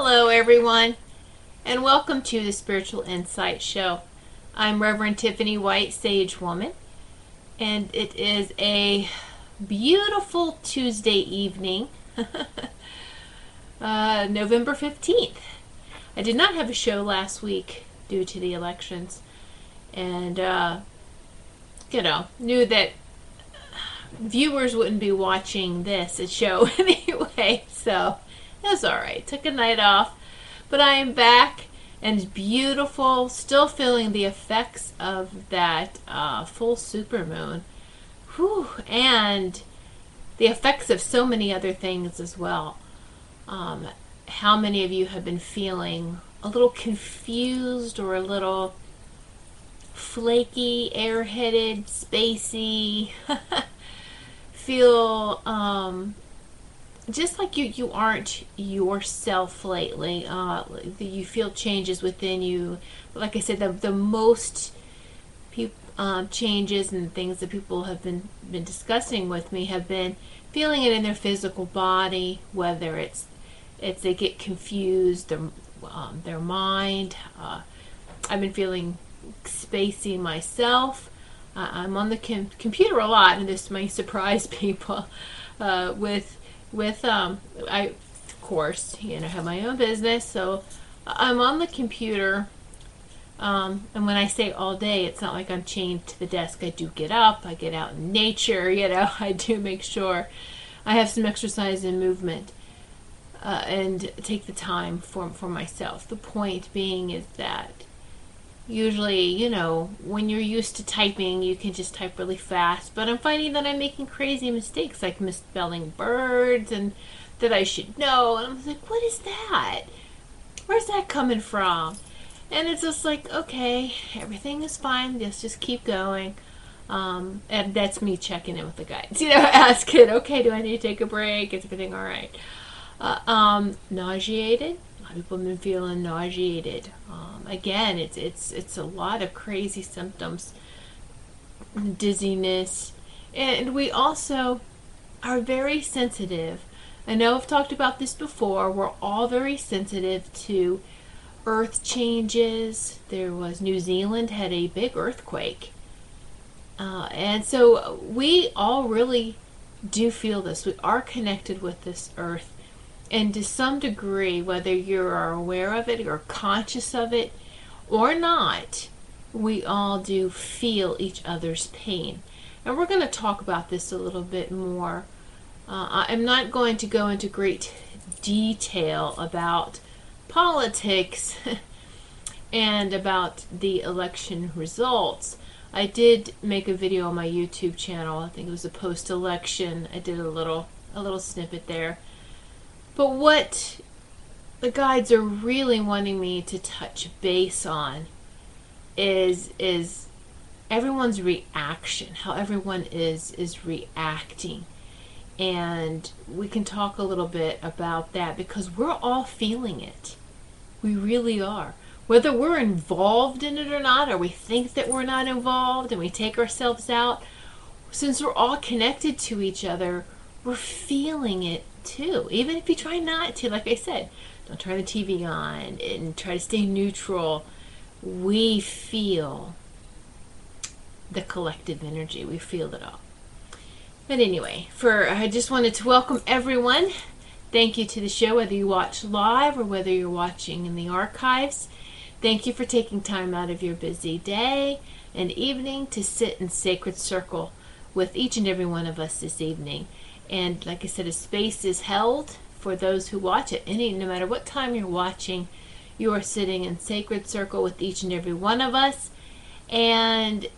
Hello everyone, and welcome to the Spiritual Insight Show. I'm Reverend Tiffany White Sage Woman, and it is a beautiful Tuesday evening, November 15th. I did not have a show last week due to the elections, and knew that viewers wouldn't be watching this show anyway, so that's alright. Took a night off, but I am back and it's beautiful. Still feeling the effects of that full supermoon. Whew, and the effects of so many other things as well. How many of you have been feeling a little confused or a little flaky, airheaded, spacey? Feel just like you aren't yourself lately. You feel changes within you. But like I said, the most changes and things that people have been discussing with me have been feeling it in their physical body, whether it's they get confused, their mind. I've been feeling spacey myself. I'm on the computer a lot, and this may surprise people. I of course have my own business, so I'm on the computer. And when I say all day, it's not like I'm chained to the desk. I do get up, I get out in nature. I do make sure I have some exercise and movement, and take the time for myself. The point being is that usually, when you're used to typing, you can just type really fast. But I'm finding that I'm making crazy mistakes, like misspelling birds and that I should know. And I'm like, what is that? Where's that coming from? And it's just like, okay, everything is fine. Let's just keep going. And that's me checking in with the guides. Asking, okay, do I need to take a break? Is everything all right? Nauseated. A lot of people have been feeling nauseated. Again, it's a lot of crazy symptoms, dizziness, and we also are very sensitive. I know I've talked about this before. We're all very sensitive to earth changes. New Zealand had a big earthquake, and so we all really do feel this. We are connected with this earth. And to some degree, whether you are aware of it or conscious of it or not, we all do feel each other's pain. And we're going to talk about this a little bit more. I'm not going to go into great detail about politics and about the election results. I did make a video on my YouTube channel. I think it was a post-election. I did a little snippet there. But what the guides are really wanting me to touch base on is everyone's reaction, how everyone is reacting. And we can talk a little bit about that because we're all feeling it. We really are. Whether we're involved in it or not, or we think that we're not involved and we take ourselves out, since we're all connected to each other, we're feeling it too. Even if you try not to, like I said, don't turn the TV on and try to stay neutral. We feel the collective energy. We feel it all. But anyway, I just wanted to welcome everyone. Thank you to the show, whether you watch live or whether you're watching in the archives. Thank you for taking time out of your busy day and evening to sit in sacred circle with each and every one of us this evening. And like I said, a space is held for those who watch it. No matter what time you're watching, you are sitting in sacred circle with each and every one of us. And,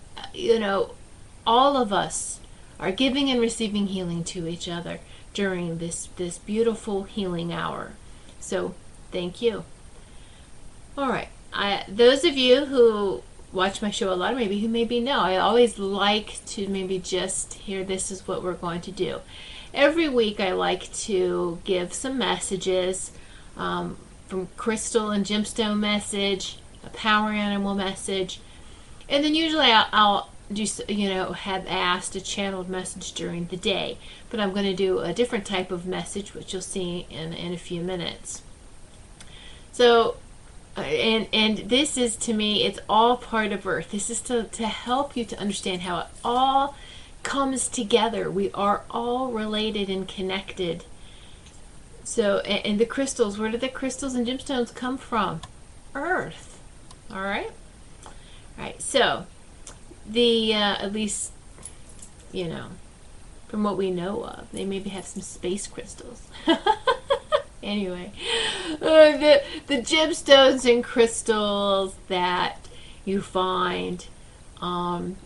all of us are giving and receiving healing to each other during this beautiful healing hour. So, thank you. All right. Those of you who watch my show a lot, or maybe who maybe know, I always like to maybe just hear this is what we're going to do. Every week I like to give some messages, from crystal and gemstone message, a power animal message, and then usually I'll just, have asked a channeled message during the day. But I'm going to do a different type of message, which you'll see in a few minutes. So, and this is, to me, it's all part of Earth. This is to help you to understand how it all comes together. We are all related and connected. So, and the crystals, where do the crystals and gemstones come from? Earth. All right? All right, so the, at least, you know, from what we know of, they maybe have some space crystals. Anyway, the gemstones and crystals that you find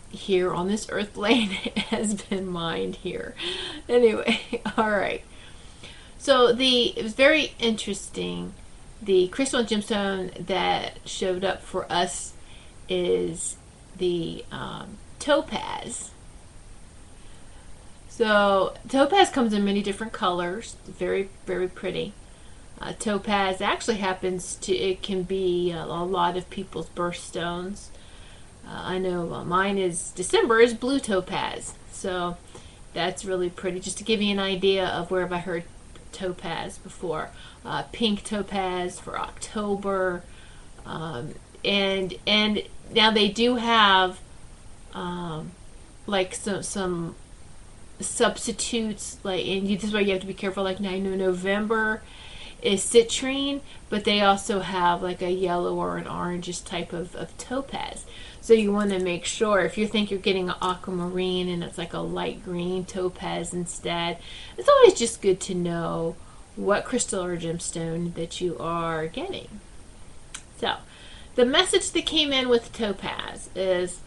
here on this earth plane has been mined here. Anyway, all right. So it was very interesting. The crystal and gemstone that showed up for us is the topaz. So topaz comes in many different colors. Very, very pretty. Topaz actually it can be a lot of people's birthstones. I know mine December is blue topaz. So that's really pretty. Just to give you an idea of where have I heard topaz before. Pink topaz for October. And now they do have like some substitutes, like, and this is why you have to be careful. Like, I know November is citrine, but they also have like a yellow or an orangish type of topaz. So you want to make sure, if you think you're getting an aquamarine and it's like a light green topaz instead, it's always just good to know what crystal or gemstone that you are getting. So the message that came in with topaz is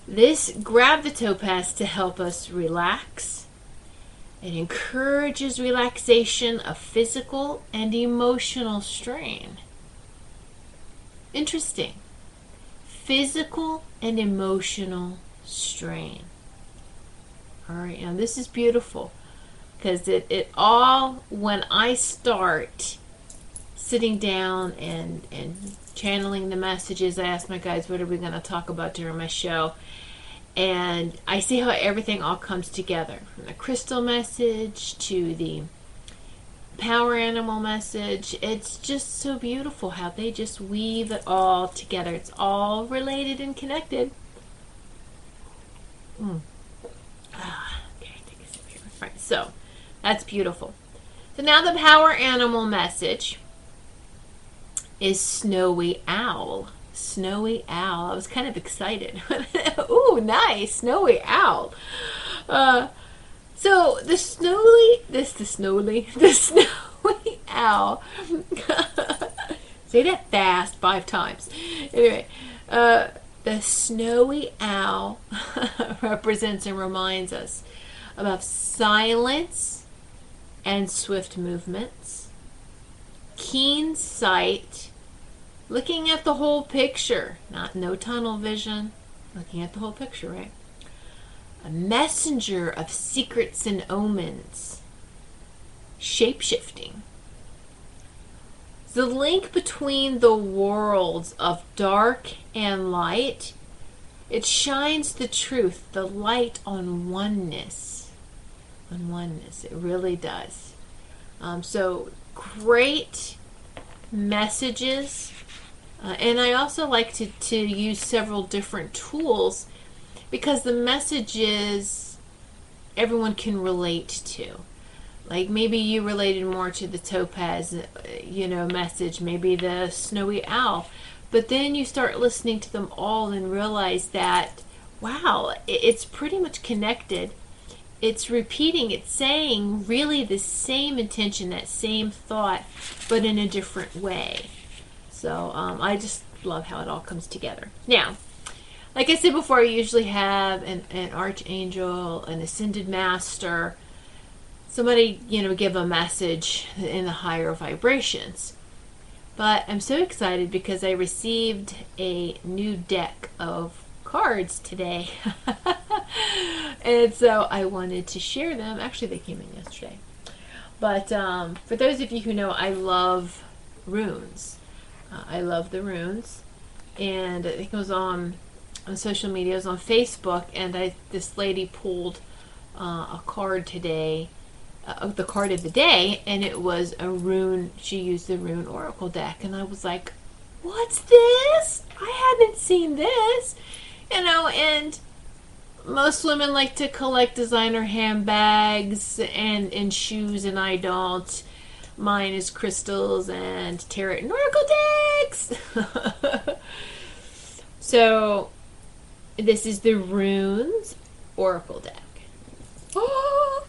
this: grab the topaz to help us relax. It encourages relaxation of physical and emotional strain. Interesting. Physical and emotional strain. All right, now this is beautiful, because it all, when I start sitting down and channeling the messages, I ask my guides, what are we going to talk about during my show? And I see how everything all comes together, from the crystal message to the power animal message. It's just so beautiful how they just weave it all together. It's all related and connected. Okay, take a sip here. Right, so that's beautiful. So now the power animal message is Snowy Owl. Snowy Owl. I was kind of excited. Ooh, nice. Snowy Owl. So the snowy owl. Say that fast 5 times. Anyway, the snowy owl represents and reminds us about silence and swift movements, keen sight, looking at the whole picture, no tunnel vision, looking at the whole picture, right? A messenger of secrets and omens, shape-shifting. The link between the worlds of dark and light, it shines the truth, the light on oneness. On oneness, it really does. So great messages. And I also like to use several different tools, because the messages everyone can relate to. Like maybe you related more to the topaz, message, maybe the snowy owl. But then you start listening to them all and realize that, wow, it's pretty much connected. It's repeating, it's saying really the same intention, that same thought, but in a different way. So I just love how it all comes together. Now, like I said before, I usually have an archangel, an ascended master, somebody, give a message in the higher vibrations. But I'm so excited because I received a new deck of cards today. And so I wanted to share them. Actually, they came in yesterday. But for those of you who know, I love runes. I love the runes. And I think it was on social media, it was on Facebook, and this lady pulled a card today the card of the day, and it was a rune. She used the rune oracle deck, and I was like, what's this? I haven't seen this. And most women like to collect designer handbags and shoes, and I don't. Mine is crystals and tarot and oracle decks. So this is the runes oracle deck. Oh!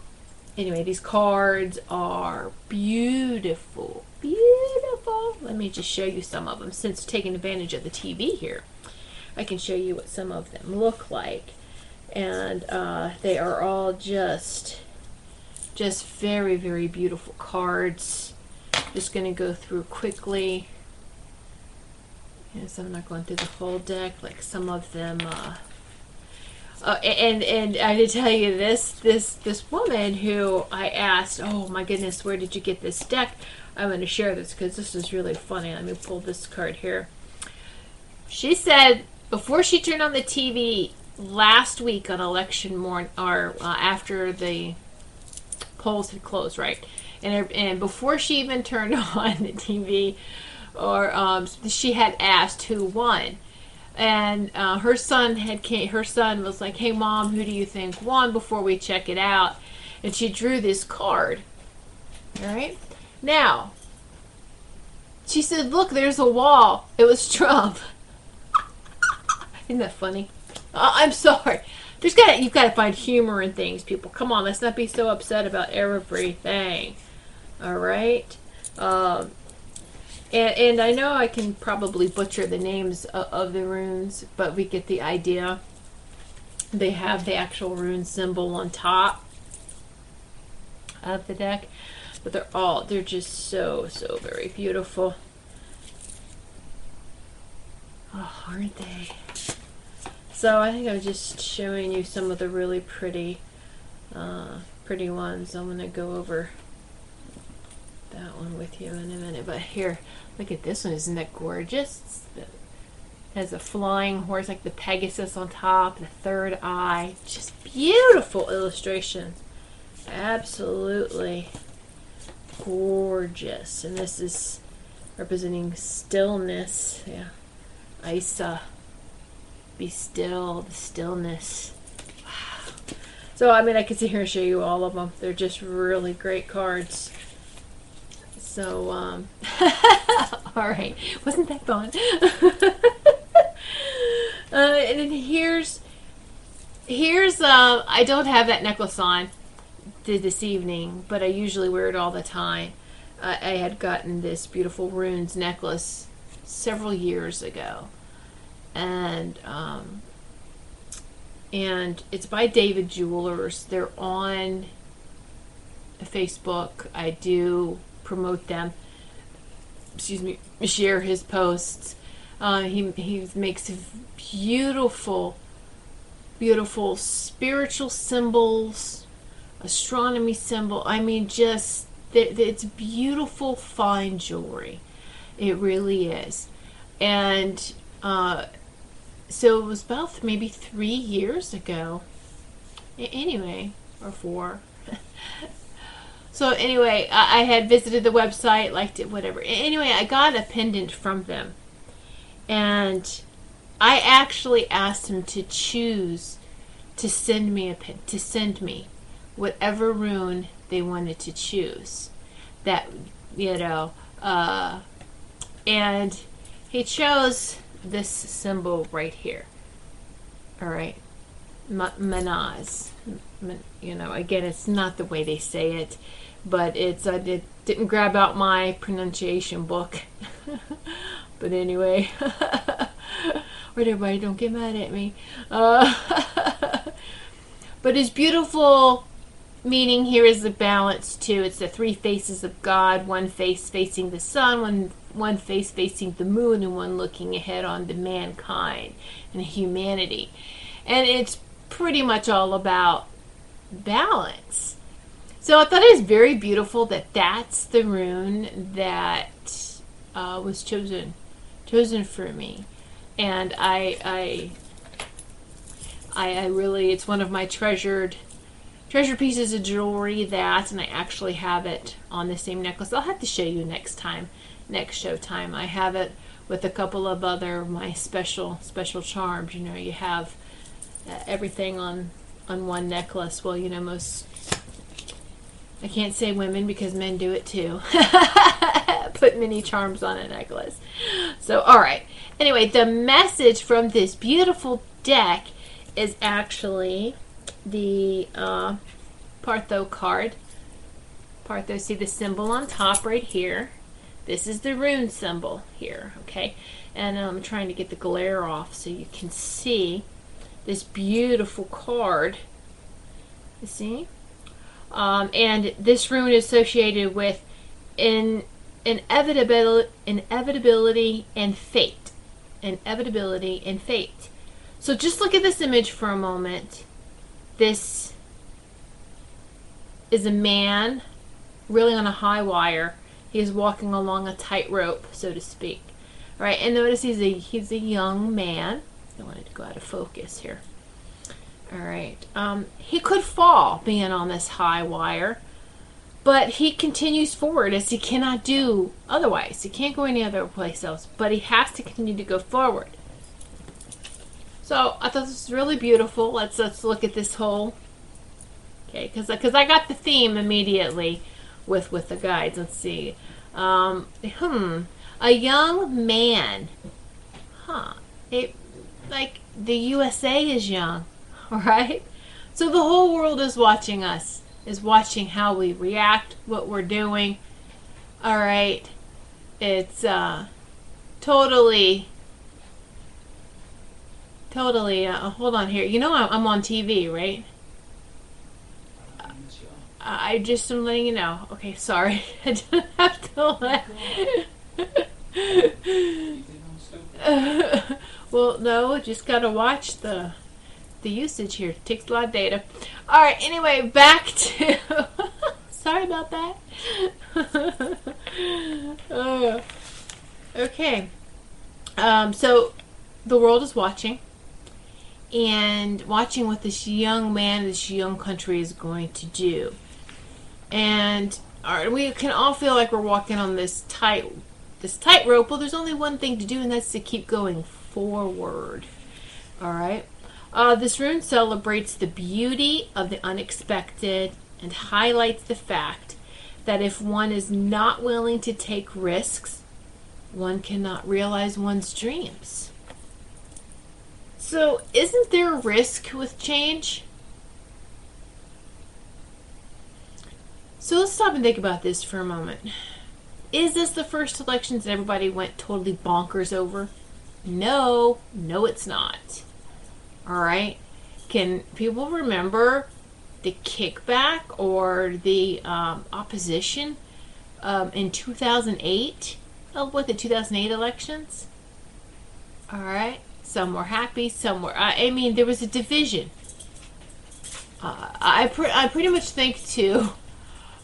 Anyway, these cards are beautiful. Beautiful. Let me just show you some of them. Since taking advantage of the TV here, I can show you what some of them look like. And they are all just very, very beautiful cards. Just going to go through quickly. Yes, I'm not going through the whole deck like some of them. And I did tell you this woman who I asked, oh my goodness, where did you get this deck? I'm going to share this because this is really funny. Let me pull this card here. She said before she turned on the TV last week on election morning, or after the polls had closed, right? And before she even turned on the TV, or she had asked who won. And her son was like, hey mom, who do you think won before we check it out? And she drew this card. Alright? Now, she said, look, there's a wall. It was Trump. Isn't that funny? I'm sorry. You've got to find humor in things, people. Come on, let's not be so upset about everything. Alright? And I know I can probably butcher the names of the runes, but we get the idea. They have the actual rune symbol on top of the deck, but they're just so very beautiful. Oh, aren't they? So I think I'm just showing you some of the really pretty ones. I'm going to go over that one with you in a minute, but here, look at this one. Isn't that gorgeous? It has a flying horse like the Pegasus on top, the third eye. Just beautiful illustration. Absolutely gorgeous. And this is representing stillness. Yeah, Isa, be still, the stillness. Wow. So I mean, I could sit here and show you all of them. They're just really great cards. So, all right, wasn't that fun? And then here's I don't have that necklace on this evening, but I usually wear it all the time. I had gotten this beautiful runes necklace several years ago, and it's by David Jewelers. They're on Facebook. I do promote them, share his posts. He makes beautiful spiritual symbols, astronomy symbol. I mean, just it's beautiful fine jewelry. It really is. And so it was about maybe 3 years ago, anyway, or 4. So anyway, I had visited the website, liked it, whatever. Anyway, I got a pendant from them, and I actually asked them to choose to send me whatever rune they wanted to choose. That, and he chose this symbol right here. All right, Manaz. Again, it's not the way they say it, but it didn't grab out my pronunciation book. But anyway, wait, everybody, don't get mad at me. But it's beautiful. Meaning here is the balance too. It's the 3 faces of God: one face facing the sun, one face facing the moon, and one looking ahead on to mankind and humanity. And it's pretty much all about balance. So I thought it was very beautiful that that's the rune that was chosen for me, and I really, it's one of my treasured treasure pieces of jewelry, that, and I actually have it on the same necklace. I'll have to show you next show time. I have it with a couple of other my special charms. You know, you have everything on one necklace. Well, you know, most, I can't say women because men do it too. Put many charms on a necklace. So, all right. Anyway, the message from this beautiful deck is actually the Partho card. Partho, see the symbol on top right here. This is the rune symbol here, okay? And I'm trying to get the glare off so you can see this beautiful card. You see? And this rune is associated with inevitability and fate. Inevitability and fate. So just look at this image for a moment. This is a man really on a high wire. He is walking along a tightrope, so to speak. All right, and notice he's a young man. I wanted to go out of focus here. All right, he could fall being on this high wire, but he continues forward as he cannot do otherwise. He can't go any other place else, but he has to continue to go forward. So I thought this was really beautiful. Let's look at this whole. Okay, because I got the theme immediately with the guides. Let's see. A young man. Huh. Like the USA is young. All right? So the whole world is watching us. Is watching how we react, what we're doing. All right. It's totally hold on here. You know I'm on TV, right? I just am letting you know. Okay, sorry. I didn't have to let. Well, no, just gotta watch the usage here. It takes a lot of data. All right. Anyway, back to. Sorry about that. Okay. So the world is watching. And watching what this young man, this young country is going to do. And we can all feel like we're walking on this tightrope. Well, there's only one thing to do, and that's to keep going forward. All right. This rune celebrates the beauty of the unexpected and highlights the fact that if one is not willing to take risks, one cannot realize one's dreams. So, isn't there a risk with change? So let's stop and think about this for a moment. Is this the first elections that everybody went totally bonkers over? No, it's not. All right. Can people remember the kickback or the opposition in 2008? With the 2008 elections? All right. Some were happy, some were. I mean, there was a division. I pretty much think too.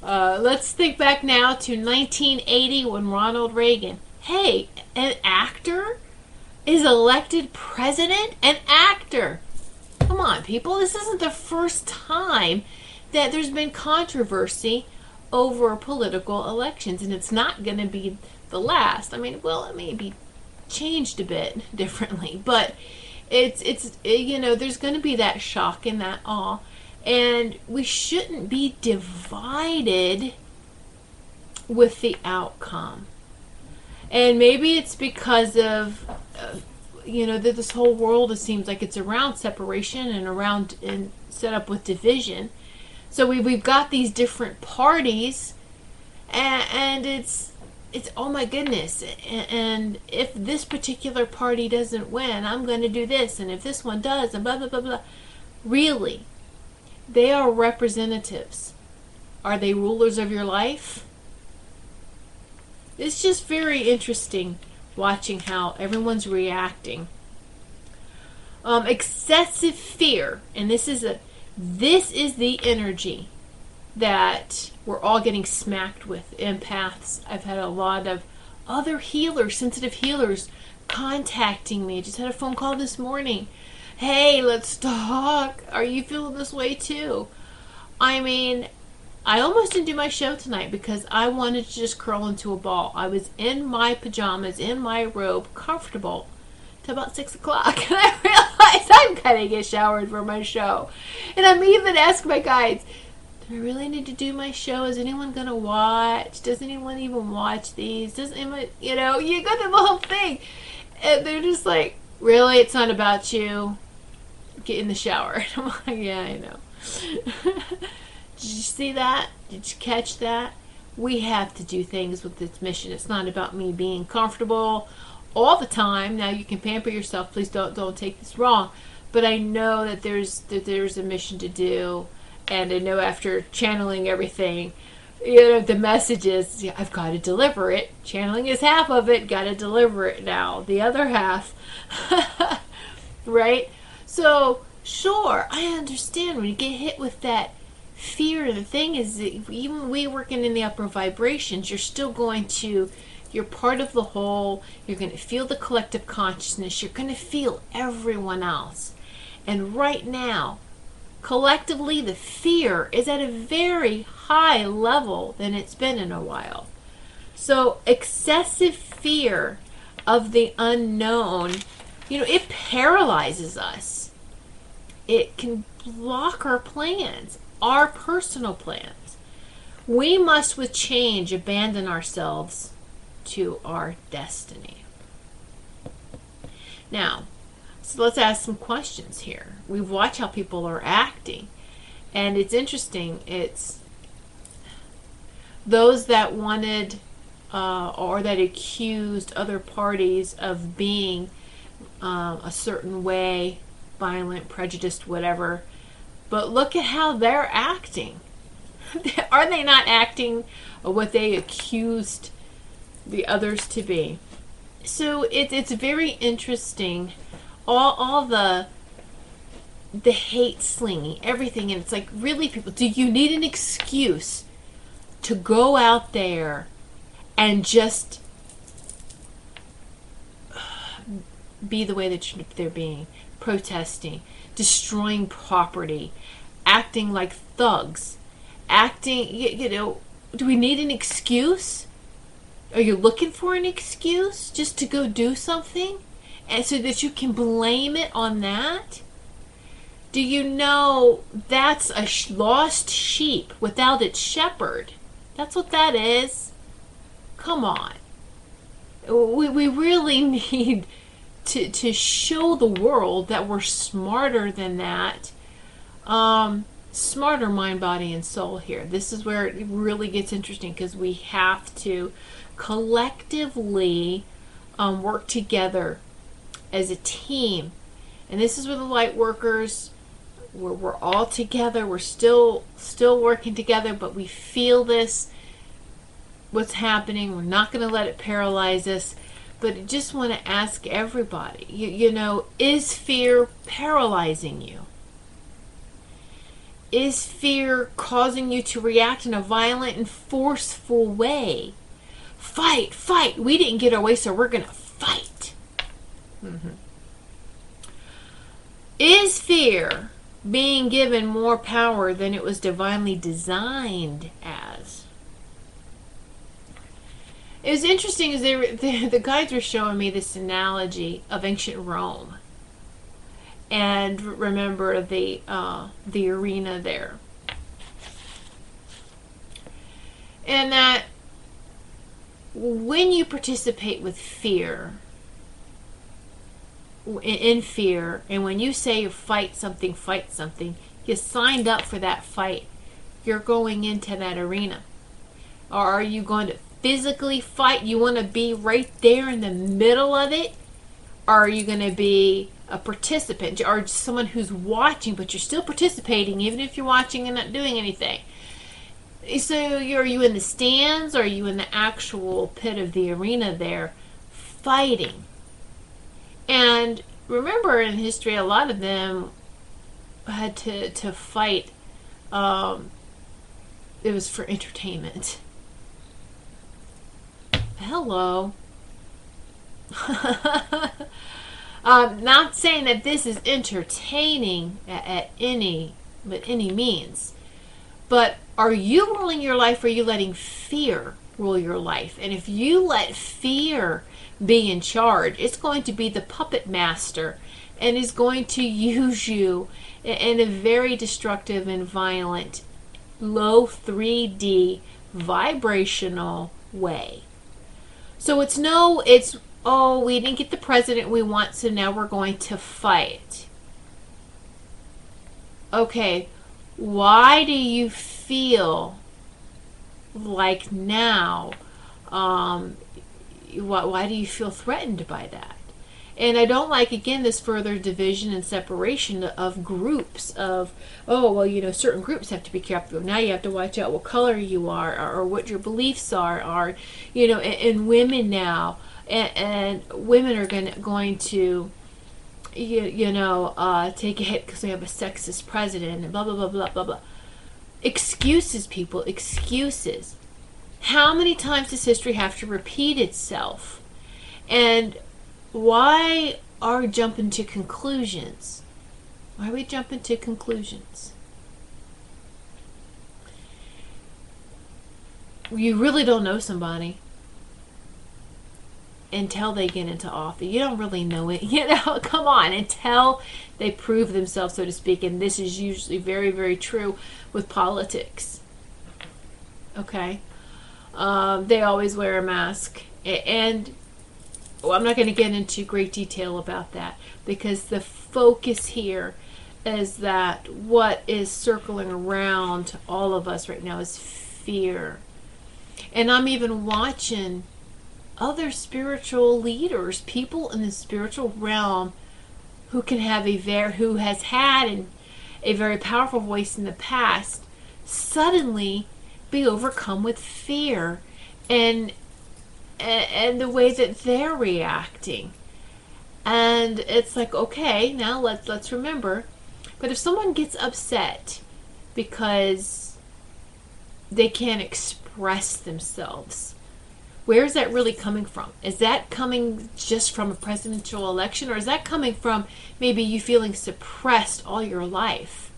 Let's think back now to 1980 when Ronald Reagan. Hey, an actor is elected president? An actor. Come on, people. This isn't the first time that there's been controversy over political elections, and it's not going to be the last. I mean, well, it may be changed a bit differently, but it's you know, there's going to be that shock and that awe, and we shouldn't be divided with the outcome. And maybe it's because of you know, that this whole world, it seems like it's around separation and set up with division. So we've got these different parties, and it's oh my goodness, and if this particular party doesn't win, I'm going to do this, and if this one does, and blah blah blah blah. Really, they are representatives. Are they rulers of your life? It's just very interesting watching how everyone's reacting. Excessive fear, and this is the energy that we're all getting smacked with. Empaths. I've had a lot of other healers, sensitive healers, contacting me. I just had a phone call this morning. Hey, let's talk. Are you feeling this way too? I mean, I almost didn't do my show tonight because I wanted to just curl into a ball. I was in my pajamas, in my robe, comfortable, till about 6 o'clock. And I realized I'm going to get showered for my show. And I'm even asking my guides, do I really need to do my show? Is anyone going to watch? Does anyone even watch these? Does anyone, you go through the whole thing. And they're just like, really? It's not about you? Get in the shower. And I'm like, yeah, I know. Did you see that? Did you catch that? We have to do things with this mission. It's not about me being comfortable all the time. Now you can pamper yourself. Please don't take this wrong. But I know that there's a mission to do, and I know after channeling everything, the message is, yeah, I've got to deliver it. Channeling is half of it. Got to deliver it now. The other half, right? So sure, I understand when you get hit with that fear. The thing is that even we working in the upper vibrations, you're part of the whole. You're going to feel the collective consciousness. You're going to feel everyone else. And right now, collectively, the fear is at a very high level than it's been in a while. So excessive fear of the unknown, it paralyzes us. It can block our plans, our personal plans. We must, with change, abandon ourselves to our destiny. Now, so let's ask some questions here. We watch how people are acting, and it's interesting. It's those that wanted or that accused other parties of being a certain way, violent, prejudiced, whatever. But look at how they're acting. Are they not acting what they accused the others to be? So it's very interesting. All the hate slinging, everything, and it's like, really, people, do you need an excuse to go out there and just be the way that they're being, protesting, destroying property, acting like thugs, do we need an excuse? Are you looking for an excuse just to go do something? And so that you can blame it on that? Do you know that's a lost sheep without its shepherd? That's what that is. Come on. We really need to show the world that we're smarter than that. Smarter mind, body, and soul here. This is where it really gets interesting, because we have to collectively work together as a team. And this is where the light workers, we're all together. We're still working together, but we feel this, what's happening. We're not going to let it paralyze us. But I just want to ask everybody, is fear paralyzing you? Is fear causing you to react in a violent and forceful way? Fight, fight. We didn't get our way, so we're going to fight. Mm-hmm. Is fear being given more power than it was divinely designed as? It was interesting as the guides were showing me this analogy of ancient Rome. And remember the arena there. And that when you participate with fear, in fear, and when you say you fight something, you signed up for that fight. You're going into that arena. Or are you going to physically fight? You want to be right there in the middle of it? Or are you going to be a participant, or someone who's watching, but you're still participating, even if you're watching and not doing anything? So are you in the stands, or are you in the actual pit of the arena there, fighting? And remember, in history, a lot of them had to fight. It was for entertainment. Hello. Not saying that this is entertaining at any means, But are you ruling your life, or are you letting fear rule your life? And if you let fear be in charge, it's going to be the puppet master and is going to use you in a very destructive and violent, low 3D vibrational way. So it's, oh, we didn't get the president we want, so now we're going to fight. Okay, why do you feel like now, why do you feel threatened by that? And I don't like, again, this further division and separation of groups of, oh, well, certain groups have to be careful. Now you have to watch out what color you are, or what your beliefs are, and women now, and women are going to, take a hit because we have a sexist president, and blah, blah, blah, blah, blah, blah. Excuses, people, excuses. How many times does history have to repeat itself? And why are we jumping to conclusions? Why are we jumping to conclusions? You really don't know somebody until they get into office. You don't really know it. Come on, until they prove themselves, so to speak. And this is usually very, very true with politics. Okay? They always wear a mask. And I'm not going to get into great detail about that, because the focus here is that what is circling around all of us right now is fear. And I'm even watching other spiritual leaders, people in the spiritual realm who can have who has had a very powerful voice in the past, suddenly be overcome with fear and the way that they're reacting. And it's like, okay, now let's remember. But if someone gets upset because they can't express themselves, where is that really coming from? Is that coming just from a presidential election, or is that coming from maybe you feeling suppressed all your life?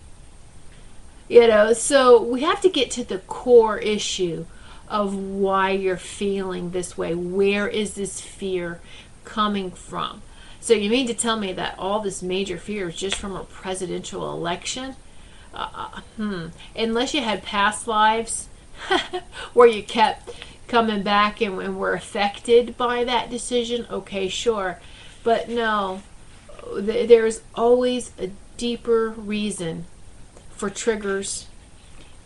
So we have to get to the core issue of why you're feeling this way. Where is this fear coming from? So you mean to tell me that all this major fear is just from a presidential election? Unless you had past lives where you kept coming back and were affected by that decision, okay, sure. But no, there's always a deeper reason for triggers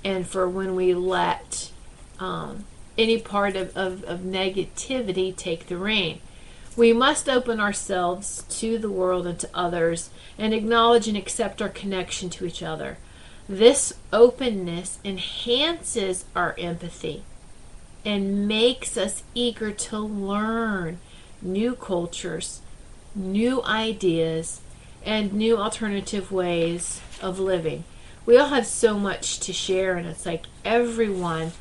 and for when we let any part of negativity take the reign. We must open ourselves to the world and to others and acknowledge and accept our connection to each other. This openness enhances our empathy and makes us eager to learn new cultures, new ideas, and new alternative ways of living. We all have so much to share, and it's like everyone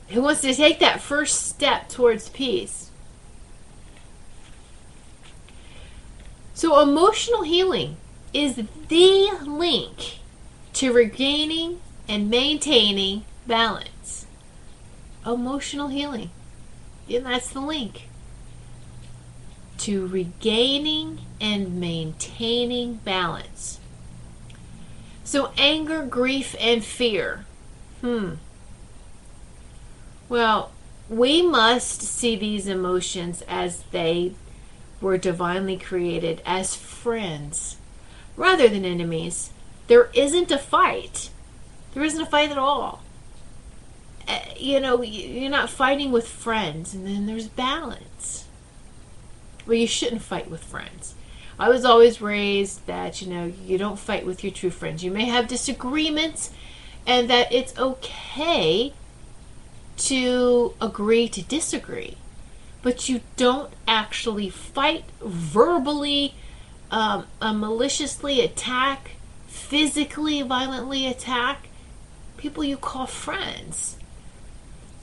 who wants to take that first step towards peace. So emotional healing is the link to regaining and maintaining balance. Emotional healing. And that's the link to regaining and maintaining balance. So anger, grief, and fear. Well, we must see these emotions as they were divinely created, as friends rather than enemies. There isn't a fight. There isn't a fight at all. You're not fighting with friends, and then there's balance. Well, you shouldn't fight with friends. I was always raised that, you don't fight with your true friends. You may have disagreements, and that it's okay to agree to disagree. But you don't actually fight verbally, maliciously attack, physically, violently attack people you call friends.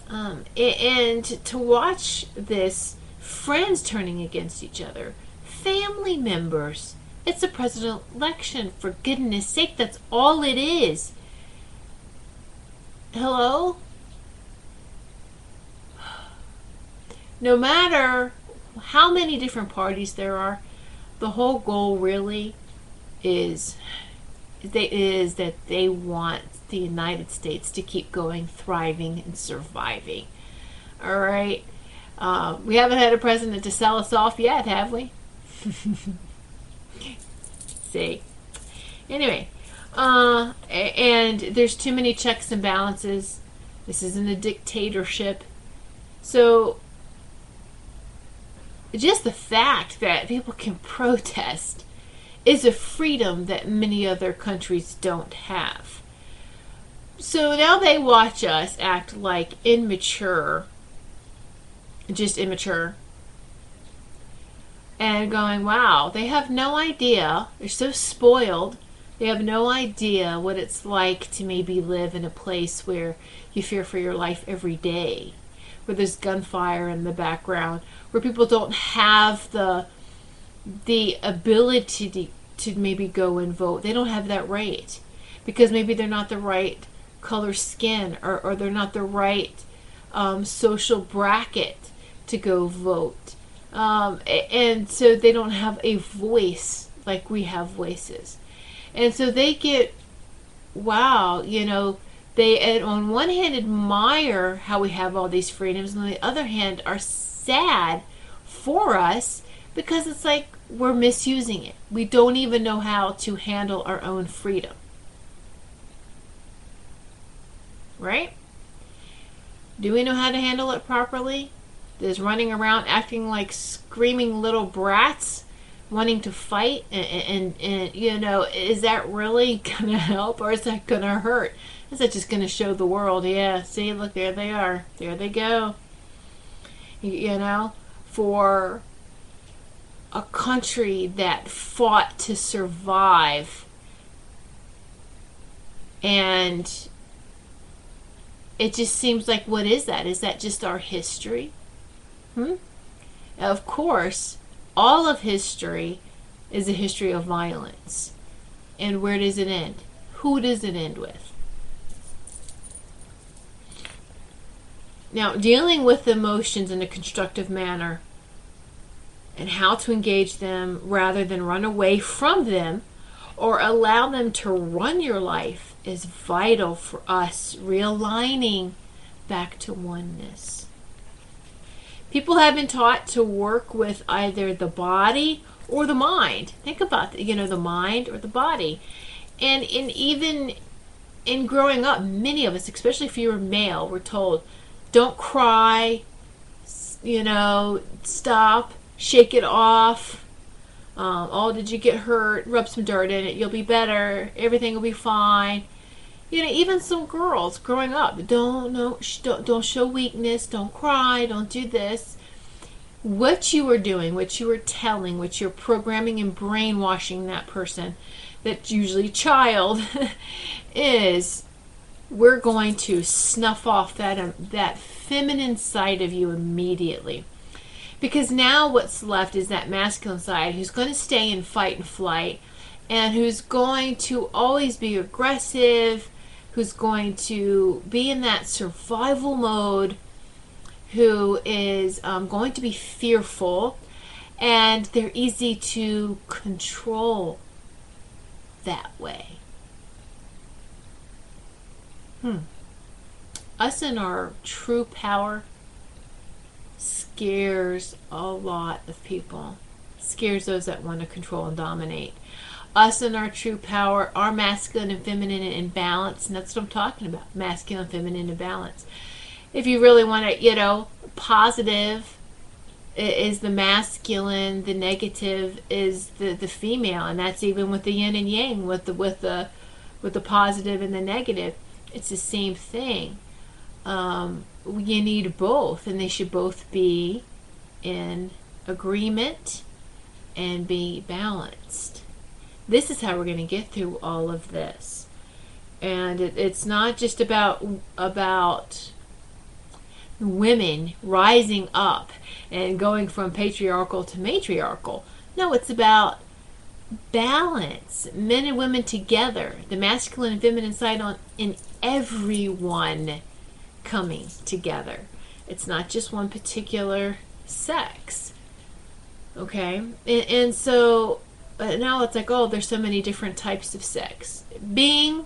And to watch this, friends turning against each other, family members. It's a presidential election, for goodness sake, that's all it is. Hello? No matter how many different parties there are, the whole goal really is that they want the United States to keep going, thriving, and surviving. All right? We haven't had a president to sell us off yet, have we? See? Anyway, and there's too many checks and balances. This isn't a dictatorship. So, just the fact that people can protest is a freedom that many other countries don't have. So now they watch us act like immature, just immature, and going, wow, they have no idea. They're so spoiled. They have no idea what it's like to maybe live in a place where you fear for your life every day, where there's gunfire in the background, where people don't have the ability to maybe go and vote. They don't have that right because maybe they're not the right color skin, or they're not the right social bracket to go vote. And so they don't have a voice like we have voices. And so they get, wow, they on one hand admire how we have all these freedoms, and on the other hand are sad for us because it's like we're misusing it. We don't even know how to handle our own freedom. Right? Do we know how to handle it properly? Does running around acting like screaming little brats wanting to fight and is that really gonna help, or is that gonna hurt? Is that just gonna show the world, yeah, see, look, there they are, there they go, for a country that fought to survive, and it just seems like, what is that? Is that just our history? Of course, all of history is a history of violence. And where does it end? Who does it end with? Now, dealing with emotions in a constructive manner and how to engage them rather than run away from them or allow them to run your life is vital for us realigning back to oneness. People have been taught to work with either the body or the mind. Think about it, the mind or the body. And even in growing up, many of us, especially if you were male, were told, don't cry, stop, shake it off. Oh, did you get hurt? Rub some dirt in it. You'll be better. Everything will be fine. Even some girls growing up, don't show weakness. Don't cry. Don't do this. What you were doing, what you were telling, what you're programming and brainwashing that person, that's usually child, is we're going to snuff off that feminine side of you immediately. Because now what's left is that masculine side who's going to stay in fight and flight, and who's going to always be aggressive, who's going to be in that survival mode, who is going to be fearful, and they're easy to control that way. Us in our true power scares a lot of people. Scares those that want to control and dominate. Us in our true power, our masculine and feminine in balance, and that's what I'm talking about, masculine and feminine in balance. If you really want to, positive is the masculine, the negative is the female, and that's even with the yin and yang, with the positive and the negative. It's the same thing. You need both, and they should both be in agreement and be balanced. This is how we're going to get through all of this. And it's not just about women rising up and going from patriarchal to matriarchal. No, it's about balance, men and women together, the masculine and feminine side on in everyone coming together. It's not just one particular sex. Okay? And so now it's like, oh, there's so many different types of sex. Being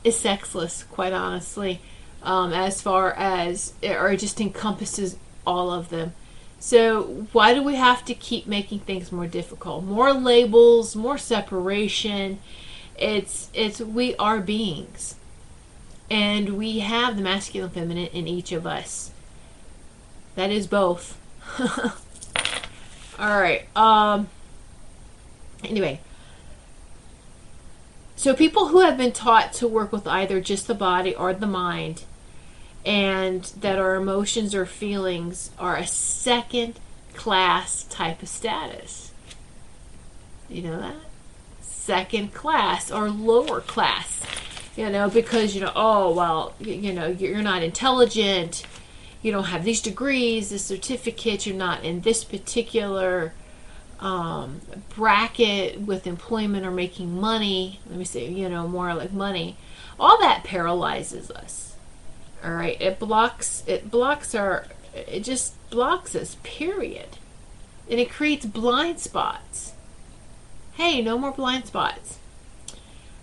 is sexless, quite honestly, as far as, or it just encompasses all of them. So why do we have to keep making things more difficult? More labels, more separation. It's we are beings. And we have the masculine and feminine in each of us. That is both. Alright. Anyway. So people who have been taught to work with either just the body or the mind, and that our emotions or feelings are a second class type of status. You know that? Second class or lower class. Because, oh, well, you're not intelligent, you don't have these degrees, this certificate, you're not in this particular bracket with employment or making money. Let me say, more like money. All that paralyzes us. All right, it just blocks us, period. And it creates blind spots. Hey, no more blind spots.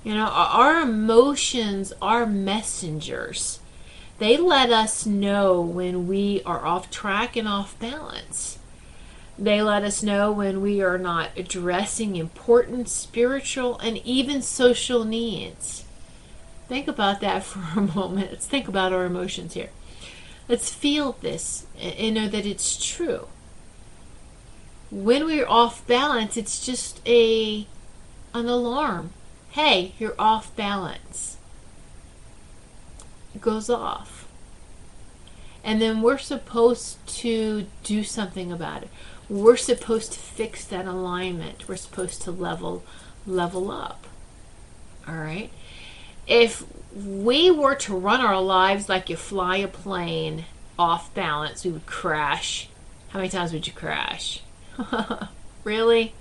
Our emotions are messengers. They let us know when we are off track and off balance. They let us know when we are not addressing important spiritual and even social needs. Think about that for a moment. Let's think about our emotions here. Let's feel this and know that it's true. When we're off balance, it's just an alarm. Hey, you're off balance. It goes off. And then we're supposed to do something about it. We're supposed to fix that alignment. We're supposed to level up. All right? If we were to run our lives like you fly a plane off balance, we would crash. How many times would you crash? Really?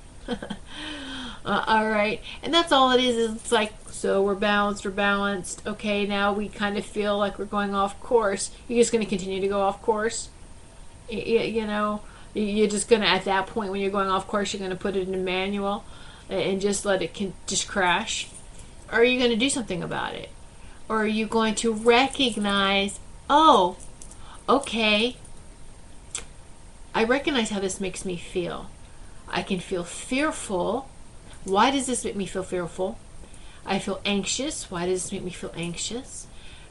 All right. And that's all it is. It's like, so we're balanced. Okay, now we kind of feel like we're going off course. You're just going to continue to go off course? You're just going to, at that point when you're going off course, you're going to put it in a manual and just let it just crash? Or are you going to do something about it? Or are you going to recognize, oh, okay, I recognize how this makes me feel. I can feel fearful. Why does this make me feel fearful? I feel anxious. Why does this make me feel anxious?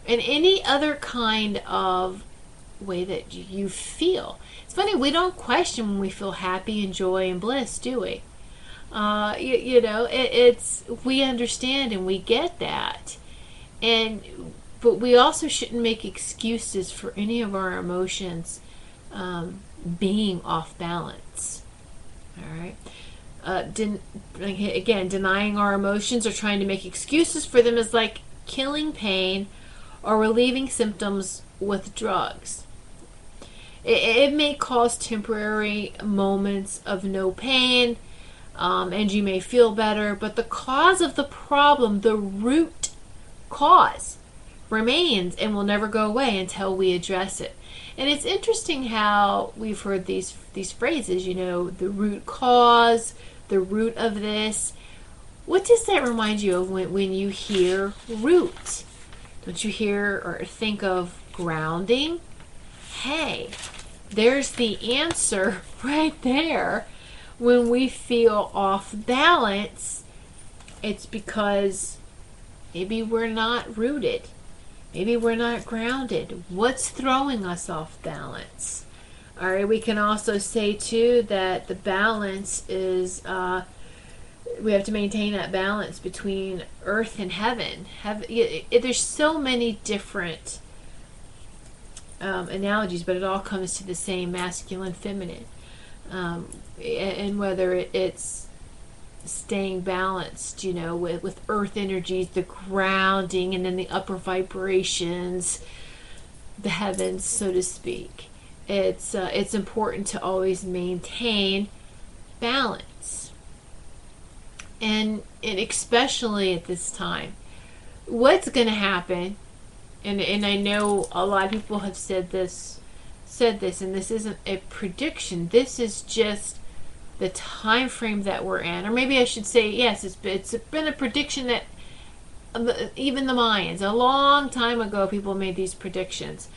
And any other kind of way that you feel. It's funny, we don't question when we feel happy and joy and bliss, do we? It's we understand and we get that, but we also shouldn't make excuses for any of our emotions being off balance. All right. Again, denying our emotions or trying to make excuses for them is like killing pain or relieving symptoms with drugs. It may cause temporary moments of no pain. And you may feel better, but the cause of the problem, the root cause, remains and will never go away until we address it. And it's interesting how we've heard these phrases, the root cause, the root of this. What does that remind you of when you hear root? Don't you hear or think of grounding? Hey, there's the answer right there. When we feel off balance, it's because maybe we're not rooted. Maybe we're not grounded. What's throwing us off balance? All right, we can also say, too, that the balance is, we have to maintain that balance between earth and heaven. There's so many different analogies, but it all comes to the same masculine, feminine. And whether it's staying balanced, with earth energies, the grounding, and then the upper vibrations, the heavens, so to speak. It's important to always maintain balance. and especially at this time, what's going to happen, and I know a lot of people have said this, and this isn't a prediction. This is just the time frame that we're in, or maybe I should say, yes, it's been a prediction that even the Mayans, a long time ago, people made these predictions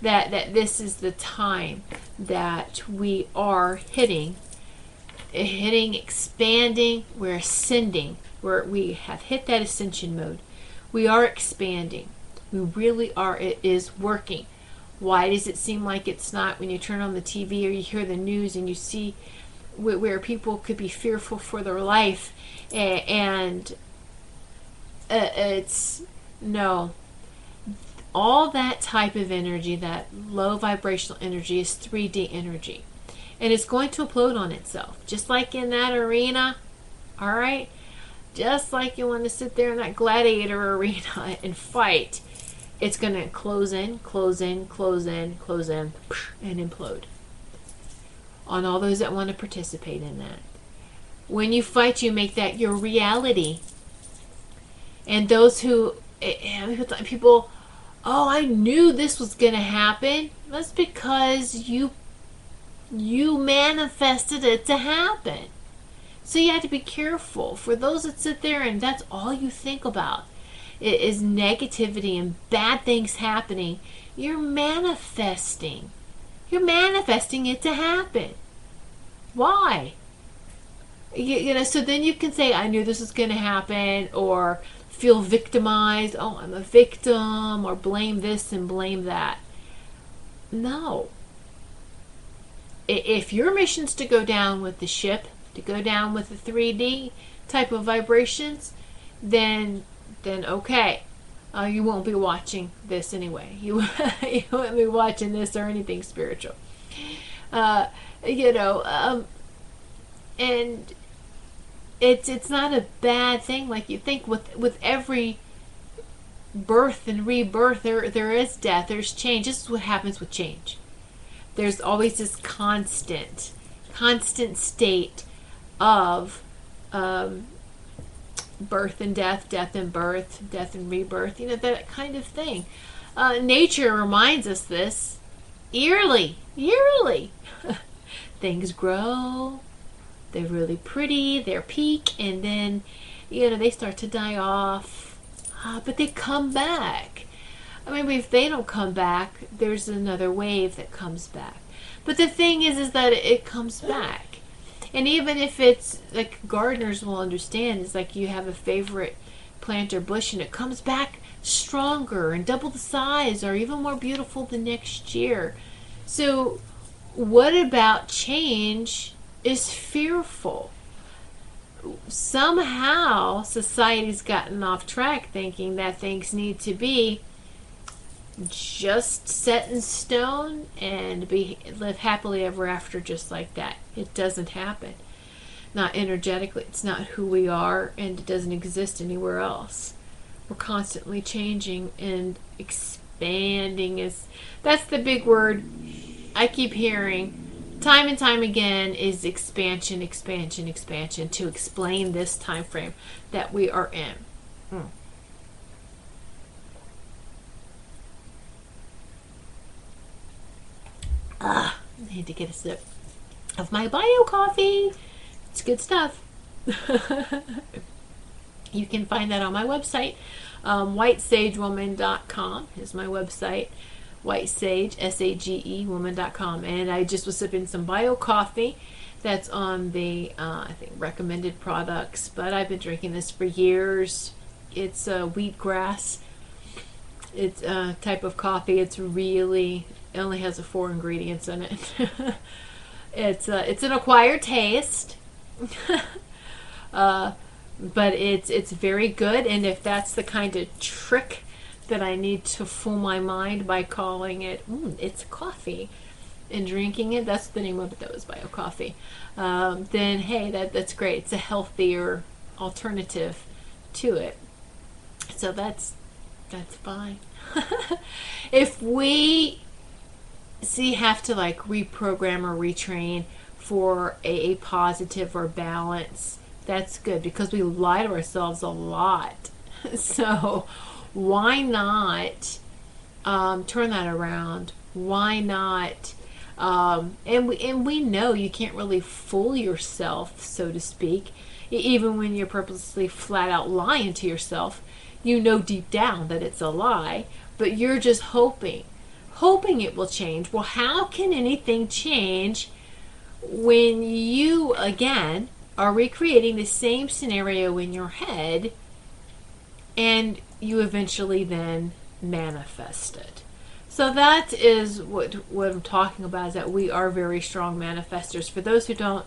that this is the time that we are hitting, expanding, we're ascending, we have hit that ascension mode. We are expanding. We really are. It is working. Why does it seem like it's not when you turn on the TV or you hear the news and you see where people could be fearful for their life, and it's no. All that type of energy, that low vibrational energy, is 3D energy. And it's going to implode on itself. Just like in that arena, all right? Just like you want to sit there in that gladiator arena and fight, it's going to close in, close in, close in, close in, and implode on all those that want to participate in that. When you fight, you make that your reality. And those who, people, oh, I knew this was going to happen. That's because you manifested it to happen. So you have to be careful. For those that sit there and that's all you think about, it is negativity and bad things happening. You're manifesting. You're manifesting it to happen. Why? You know, so then you can say, I knew this was going to happen, or feel victimized. Oh, I'm a victim, or blame this and blame that. No. If your mission's to go down with the ship, to go down with the 3D type of vibrations, then okay. You won't be watching this anyway. You won't be watching this or anything spiritual. And it's not a bad thing like you think. With every birth and rebirth, there is death, there's change. This is what happens with change. There's always this constant state of birth and death, death and birth, death and rebirth, that kind of thing. Nature reminds us this yearly. Things grow, they're really pretty, they're peak, and then they start to die off, but they come back. I mean, if they don't come back, there's another wave that comes back. But the thing is that it comes back. And even if it's like gardeners will understand, it's like you have a favorite plant or bush and it comes back stronger and double the size or even more beautiful the next year. So what about change is fearful? Somehow society's gotten off track thinking that things need to be just set in stone and live happily ever after just like that. It doesn't happen. Not energetically. It's not who we are, and it doesn't exist anywhere else. We're constantly changing and expanding. That's the big word I keep hearing time and time again, is expansion to explain this time frame that we are in. I need to get a sip of my bio coffee. It's good stuff. You can find that on my website. whitesagewoman.com is my website. White Sage, SAGE, woman.com. And I just was sipping some bio coffee that's on the, I think, recommended products. But I've been drinking this for years. It's wheatgrass. It's a type of coffee. It only has 4 ingredients in it. It's an acquired taste. But it's very good. And if that's the kind of trick that I need to fool my mind by calling it, it's coffee, and drinking it, that's the name of it, that was bio coffee, then hey, that's great. It's a healthier alternative to it. So that's fine. If we have to like reprogram or retrain for a positive or balance That's good, because we lie to ourselves a lot. So why not turn that around? Why not? And we know you can't really fool yourself, so to speak. Even when you're purposely flat out lying to yourself, you know deep down that it's a lie, but you're just hoping it will change. Well, how can anything change when you, again, are recreating the same scenario in your head, and you eventually then manifest it? So that is what I'm talking about, is that we are very strong manifestors. For those who don't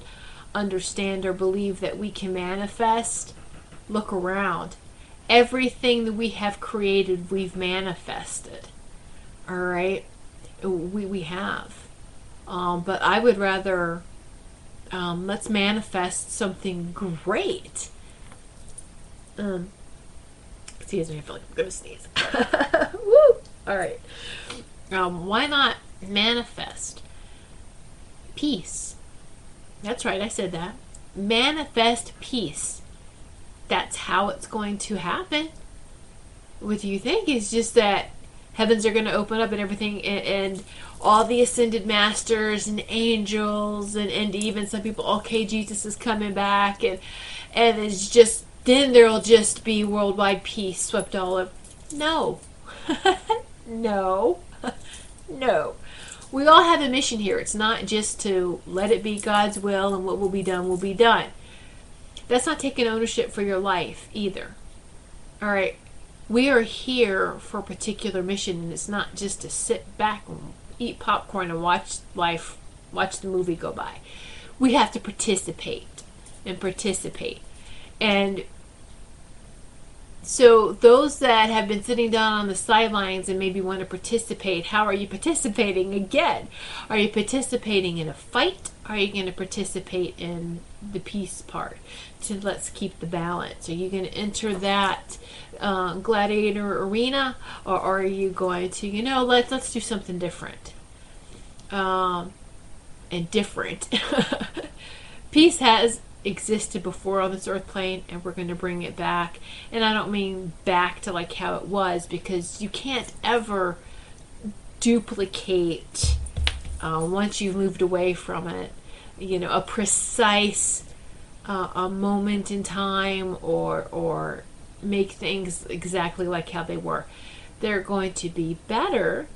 understand or believe that we can manifest, look around. Everything that we have created, we've manifested. All right? We have. But I would rather, let's manifest something great. Excuse me, I feel like I'm going to sneeze. Woo! All right. Why not manifest peace? That's right, I said that. Manifest peace. That's how it's going to happen. What you think is just that heavens are going to open up and everything, and all the ascended masters and angels and even some people, okay, Jesus is coming back, and it's just, then there'll just be worldwide peace swept all over. No. No. No. We all have a mission here. It's not just to let it be God's will, and what will be done will be done. That's not taking ownership for your life either. All right. We are here for a particular mission, and it's not just to sit back and eat popcorn and watch the movie go by. We have to participate. And so those that have been sitting down on the sidelines and maybe want to participate, how are you participating again? Are you participating in a fight? Are you going to participate in the peace part? So let's keep the balance. Are you going to enter that gladiator arena, or are you going to, let's do something different? And different. Peace has existed before on this earth plane, and we're going to bring it back. And I don't mean back to like how it was, because you can't ever duplicate once you've moved away from it, a precise a moment in time, or make things exactly like how they were. They're going to be better,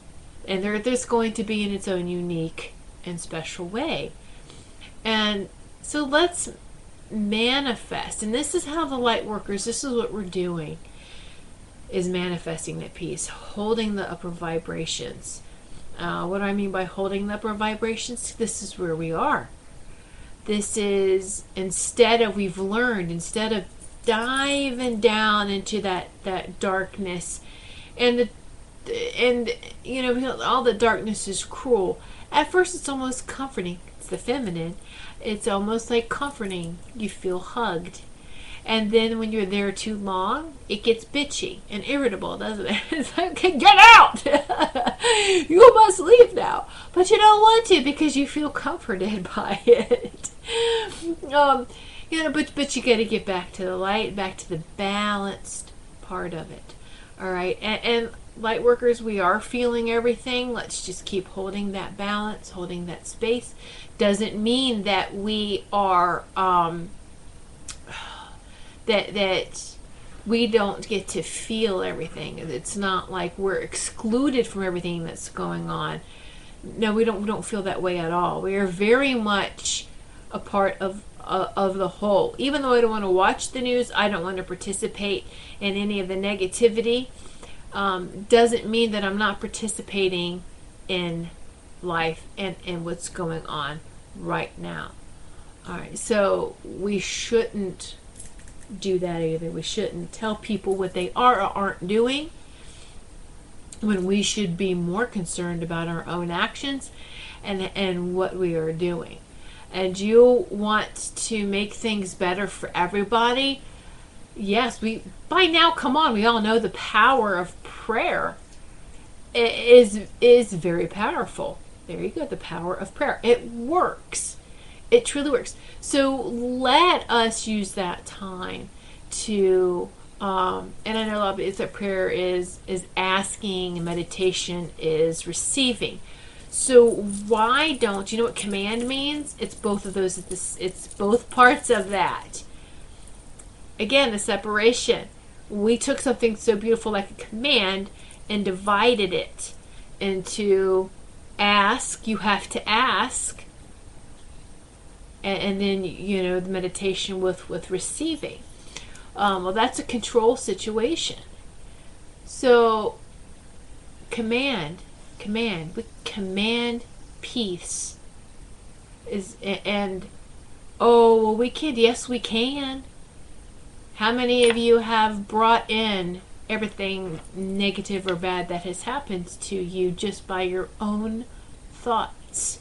and there's going to be in its own unique and special way. And so let's manifest. And this is how the light workers, this is what we're doing, is manifesting that peace, holding the upper vibrations. What do I mean by holding the upper vibrations? This is where we are. This is, instead of diving down into that darkness, and all the darkness is cruel. At first it's almost comforting. It's the feminine. It's almost like comforting. You feel hugged. And then when you're there too long, it gets bitchy and irritable, doesn't it? It's like, okay, get out! You must leave now. But you don't want to, because you feel comforted by it. But you got to get back to the light, back to the balanced part of it. All right? And light workers, we are feeling everything. Let's just keep holding that balance, holding that space. Doesn't mean that we are that we don't get to feel everything. It's not like we're excluded from everything that's going on. No, we don't feel that way at all. We are very much a part of the whole. Even though I don't want to watch the news, I don't want to participate in any of the negativity, doesn't mean that I'm not participating in life and what's going on right now. All right, so we shouldn't do that either. We shouldn't tell people what they are or aren't doing, when we should be more concerned about our own actions and what we are doing. And you want to make things better for everybody. Yes, by now, come on, we all know the power of prayer is very powerful. There you go, the power of prayer. It works. It truly works. So let us use that time to, and I know a lot of it's that prayer is asking, and meditation is receiving. So why don't you know what command means? It's both of those. It's both parts of that. Again, the separation. We took something so beautiful like a command and divided it into ask. You have to ask, and then the meditation with receiving. Well, that's a control situation. So we command peace and oh, well, we can. Yes, we can. How many of you have brought in everything negative or bad that has happened to you just by your own thoughts?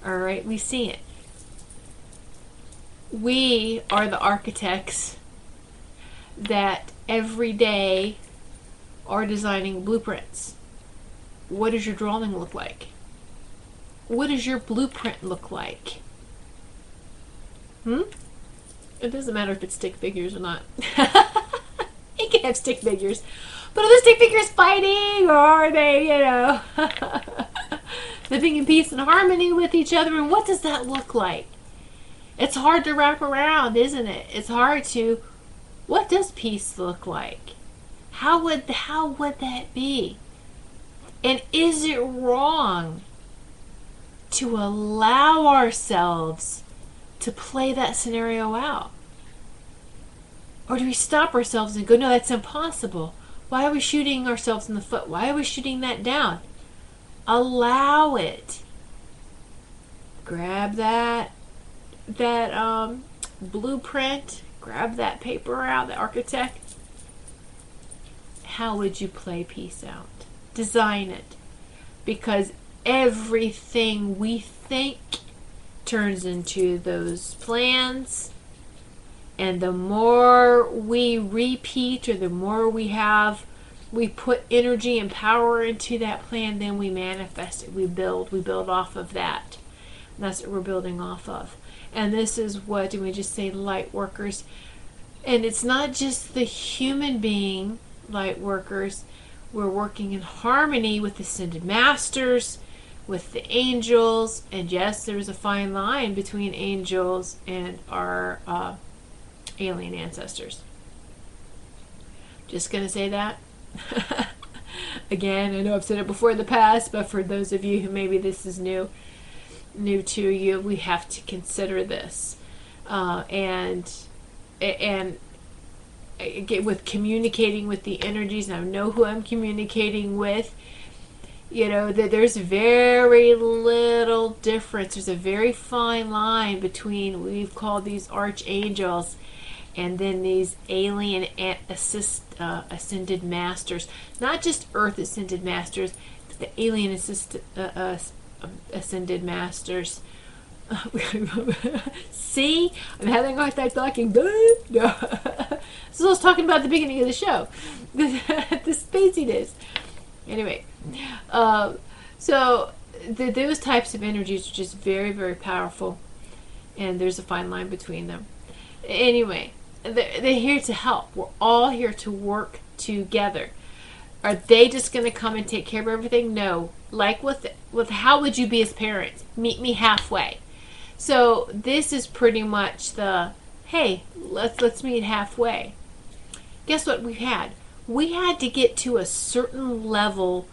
All right, we see it. We are the architects that every day are designing blueprints. What does your drawing look like? What does your blueprint look like? It doesn't matter if it's stick figures or not. You can have stick figures. But are the stick figures fighting, or are they, living in peace and harmony with each other? And what does that look like? It's hard to wrap around, isn't it? It's hard to, what does peace look like? How would that be? And is it wrong to allow ourselves to play that scenario out? Or do we stop ourselves and go, no, that's impossible. Why are we shooting ourselves in the foot? Why are we shooting that down? Allow it. Grab that blueprint, grab that paper out, the architect. How would you play peace out? Design it. Because everything we think turns into those plans, and the more we repeat, or the more we put energy and power into that plan, then we manifest it. We build off of that. And that's what we're building off of. And this is what, do we just say light workers? And it's not just the human being light workers. We're working in harmony with the ascended masters, with the angels, and yes, there's a fine line between angels and our alien ancestors. Just gonna say that. Again, I know I've said it before in the past, but for those of you who maybe this is new to you, we have to consider this, and with communicating with the energies. And I know who I'm communicating with. That there's very little difference. There's a very fine line between, we've called these archangels, and then these alien ascended masters. Not just earth ascended masters, but the alien ascended masters. See? I'm having a hard time talking. No. This is what I was talking about at the beginning of the show. The spaciness. Anyway, so those types of energies are just very, very powerful, and there's a fine line between them. Anyway, they're here to help. We're all here to work together. Are they just going to come and take care of everything? No. Like with how would you be as parents? Meet me halfway. So this is pretty much the, hey, let's meet halfway. Guess what we had? We had to get to a certain level,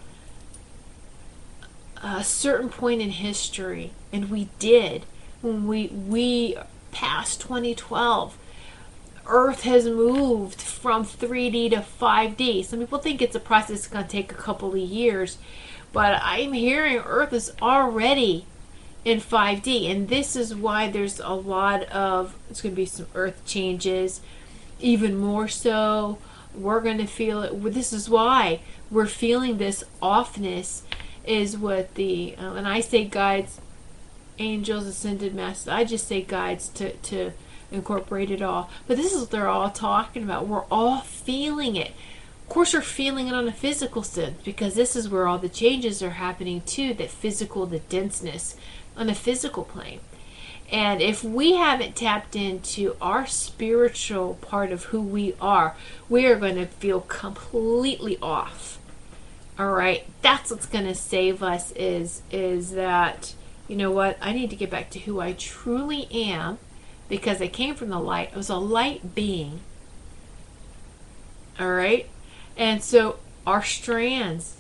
a certain point in history, and we did. When we passed 2012, Earth has moved from 3D to 5D. Some people think it's a process that's going to take a couple of years, but I'm hearing Earth is already in 5D, and this is why there's a lot of, it's going to be some Earth changes, even more so. We're going to feel it. This is why we're feeling this offness, is what the, and I say guides, angels, ascended masters, I just say guides to incorporate it all. But this is what they're all talking about. We're all feeling it. Of course, we're feeling it on a physical sense, because this is where all the changes are happening too, that physical, the denseness on a physical plane. And if we haven't tapped into our spiritual part of who we are going to feel completely off. All right, that's what's going to save us is that, you know what, I need to get back to who I truly am, because I came from the light. I was a light being. All right, and so our strands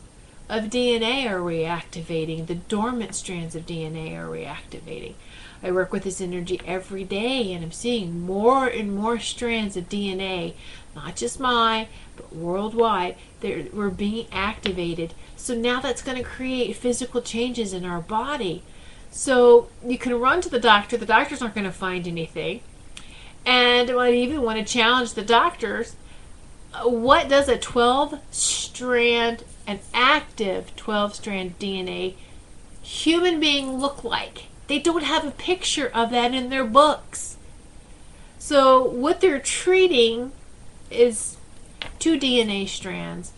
of DNA are reactivating. The dormant strands of DNA are reactivating. I work with this energy every day, and I'm seeing more and more strands of DNA, not just mine, but worldwide. We're being activated. So now that's going to create physical changes in our body. So you can run to the doctor. The doctors aren't going to find anything. And I even want to challenge the doctors. What does a 12-strand, an active 12-strand DNA human being look like? They don't have a picture of that in their books. So what they're treating is 2 DNA strands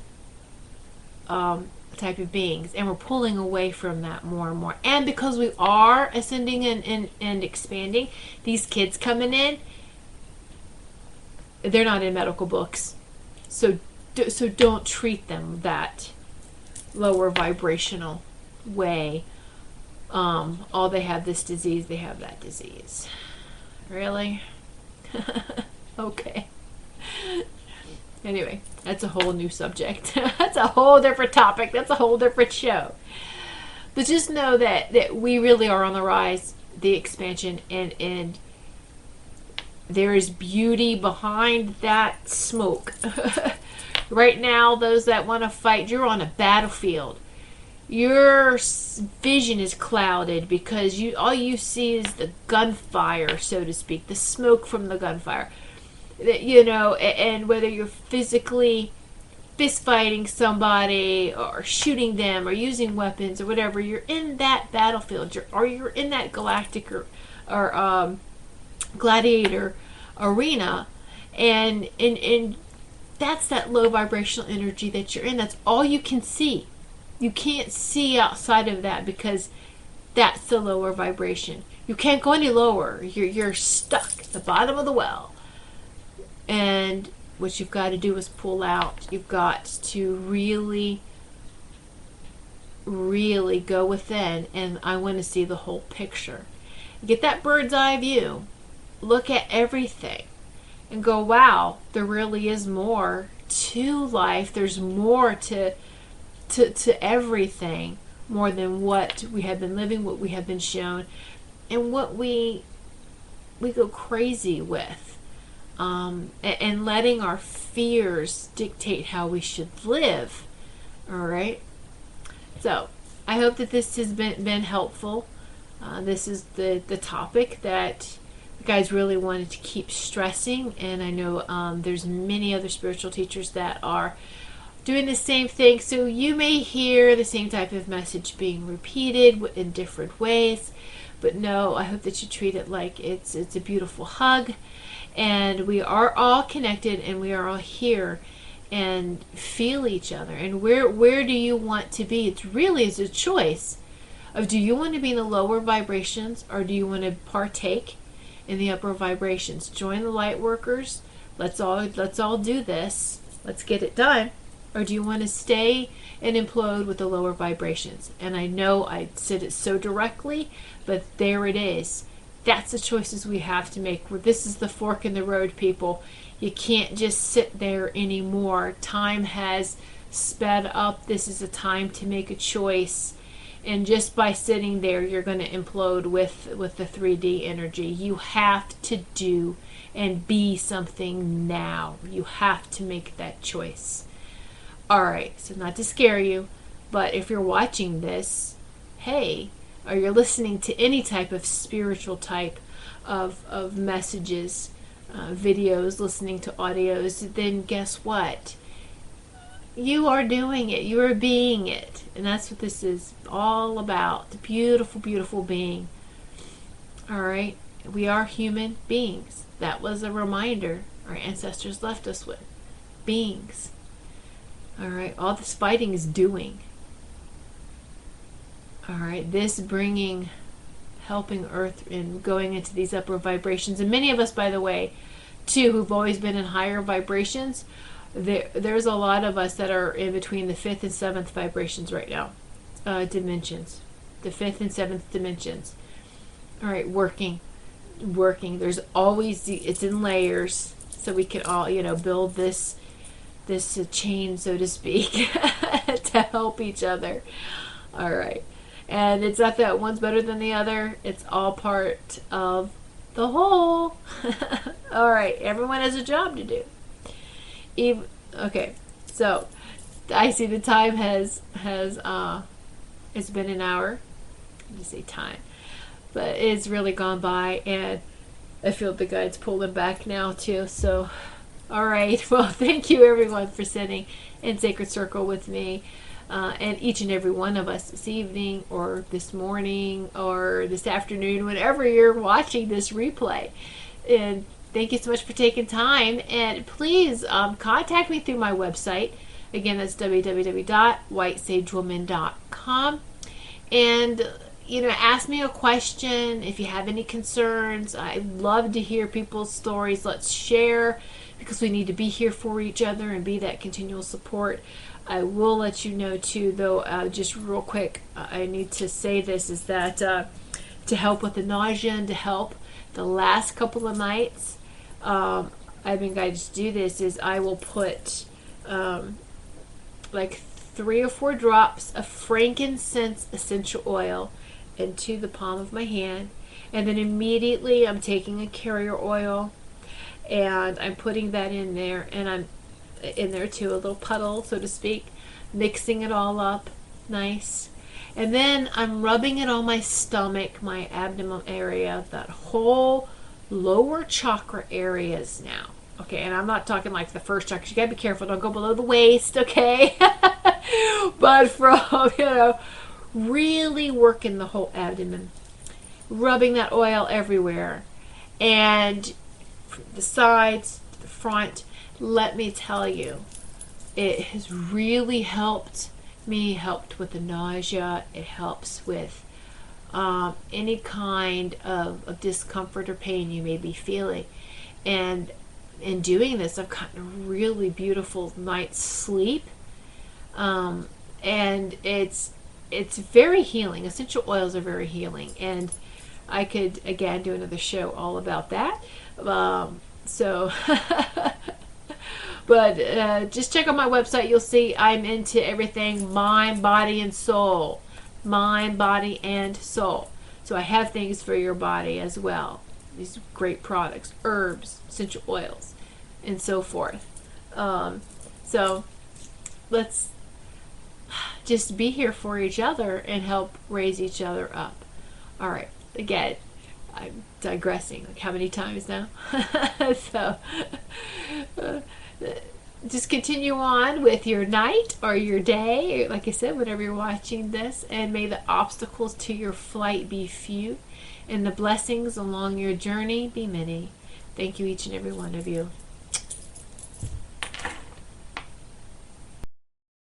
type of beings, and we're pulling away from that more and more. And because we are ascending and expanding, these kids coming in, they're not in medical books. So don't treat them that lower vibrational way. Oh, they have this disease, they have that disease. Really? Okay. Anyway, that's a whole new subject. That's a whole different topic. That's a whole different show. But just know that we really are on the rise, the expansion, and there is beauty behind that smoke. Right now, those that want to fight, you're on a battlefield. Your vision is clouded because all you see is the gunfire, so to speak, the smoke from the gunfire. You know, and whether you're physically fist fighting somebody or shooting them or using weapons or whatever, you're in that battlefield, you're in that galactic or gladiator arena, and that's that low vibrational energy that you're in. That's all you can see. You can't see outside of that because that's the lower vibration. You can't go any lower. You're stuck at the bottom of the well. And what you've got to do is pull out. You've got to really, really go within, and I want to see the whole picture. Get that bird's eye view. Look at everything and go, wow, there really is more to life. There's more to everything, more than what we have been living, what we have been shown, and what we go crazy with. And letting our fears dictate how we should live. All right. So I hope that this has been helpful. This is the topic that the guys really wanted to keep stressing, and I know there's many other spiritual teachers that are doing the same thing. So you may hear the same type of message being repeated in different ways, but no, I hope that you treat it like it's a beautiful hug. And we are all connected, and we are all here, and feel each other. And where do you want to be? It really is a choice of, do you want to be in the lower vibrations, or do you want to partake in the upper vibrations? Join the light workers. Let's all do this. Let's get it done. Or do you want to stay and implode with the lower vibrations? And I know I said it so directly, but there it is. That's the choices we have to make. This is the fork in the road, people. You can't just sit there anymore. Time has sped up. This is a time to make a choice. And just by sitting there, you're going to implode with the 3D energy. You have to do and be something now. You have to make that choice. All right, so not to scare you, but if you're watching this, hey, or you're listening to any type of spiritual type of messages, videos, listening to audios, then guess what? You are doing it. You are being it. And that's what this is all about. The beautiful, beautiful being. All right? We are human beings. That was a reminder our ancestors left us with. Beings. All right? All this fighting is doing. All right, this bringing helping Earth in going into these upper vibrations. And many of us, by the way, too, who've always been in higher vibrations, there's a lot of us that are in between the 5th and 7th vibrations right now, dimensions, the 5th and 7th dimensions. All right, working. There's always it's in layers, so we can all, build this chain, so to speak, to help each other. All right, and it's not that one's better than the other. It's all part of the whole. All right, everyone has a job to do. Okay, so I see the time has it's been an hour. Let me say time, but it's really gone by, and I feel the guide's pulling back now too. So, all right, well, thank you everyone for sitting in Sacred Circle with me, and each and every one of us this evening, or this morning, or this afternoon, whenever you're watching this replay. And thank you so much for taking time. And please contact me through my website. Again, that's www.whitesagewoman.com. And, ask me a question if you have any concerns. I love to hear people's stories. Let's share, because we need to be here for each other and be that continual support. I will let you know, too, though, just real quick, I need to say this, is that to help with the nausea and to help the last couple of nights, I've been guided to do this, is I will put like 3 or 4 drops of frankincense essential oil into the palm of my hand, and then immediately I'm taking a carrier oil and I'm putting that in there, and I'm in there too, a little puddle, so to speak, mixing it all up nice. And then I'm rubbing it on my stomach, my abdomen area, that whole lower chakra areas now. Okay, and I'm not talking like the first chakra. You gotta be careful, don't go below the waist, okay? But from, really working the whole abdomen, rubbing that oil everywhere, and from the sides to the front. Let me tell you, it has really helped me, helped with the nausea. It helps with any kind of discomfort or pain you may be feeling. And in doing this, I've gotten a really beautiful night's sleep. And it's very healing. Essential oils are very healing. And I could, again, do another show all about that. But just check out my website. You'll see I'm into everything mind, body, and soul. Mind, body, and soul. So I have things for your body as well. These great products, herbs, essential oils, and so forth. So let's just be here for each other and help raise each other up. All right. Again, I'm digressing. Like, how many times now? So just continue on with your night or your day, like I said, whenever you're watching this, and may the obstacles to your flight be few and the blessings along your journey be many. Thank you, each and every one of you.